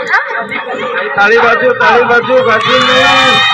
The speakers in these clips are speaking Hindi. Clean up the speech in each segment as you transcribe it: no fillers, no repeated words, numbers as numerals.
ताली बाजू बाजू में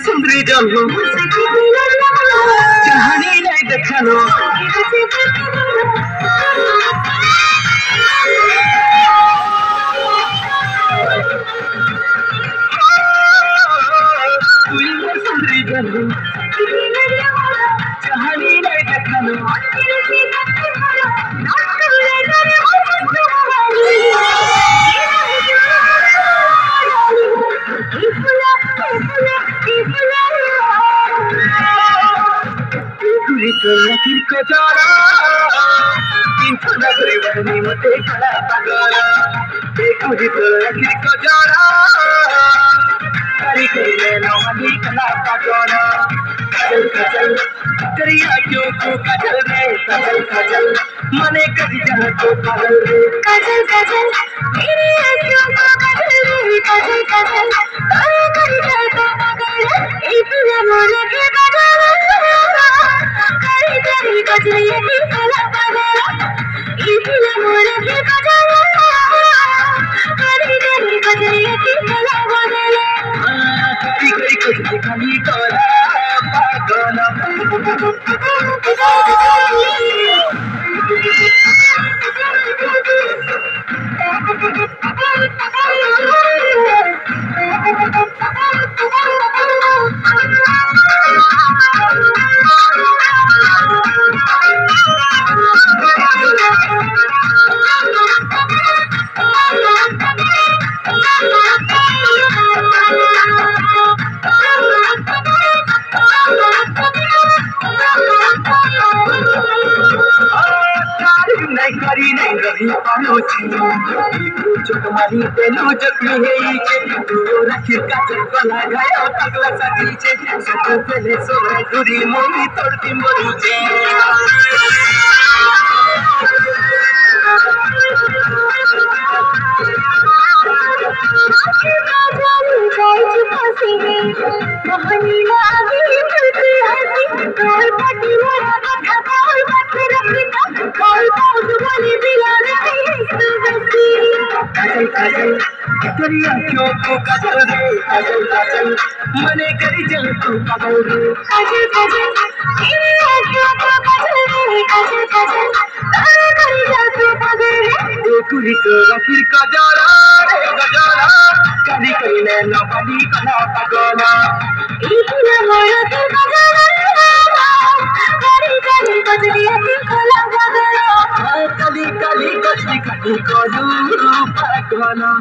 सुंदरी जल्लू कहानी नहीं देखलो सुंदरी जल्लू कहानी नहीं देखलो को जाना इंथो नगरी बनी मते कला पगला देखुरी तो लखीर को जाना करी करी ले नो मनी कला पगला कजल कजल करिया क्यों को कजल रे कजल कजल मने कदी जह को कजल रे कजल कजल मेरी आंखों को कजल रे कजल कजल तारे करी जह को कजल रे इतना मोर के कजल कजरी की कला पगला इतना मोर के कजल करी करी कजरी की कला पगला करी करी कजरी कली कला पगला करी नहीं रही पालो छी चोट मारी तेलो जख्मी है छे तो रखी काचल गला गया तगला सजी छे सब पहले सो दूरी मोरी तोड़ती मोरी छे कहानी लागी चलती हंसी और पटी वाला कथा और पत्थर रखता और बाजू वाली दिला रही कजल कजल करिया क्यों को कजल रे कजल कजल मने करी जल तू कजल रे कजल कजल करिया क्यों को कजल रे कजल कजल तारे करी जल तू कजल रे देखुरी तो रखी कजला रे गजला करी करी ले नो बनी कला पगला इतना मोर के कजल करी करी कजरी की कला पगला कली कली कजरी कली को पगला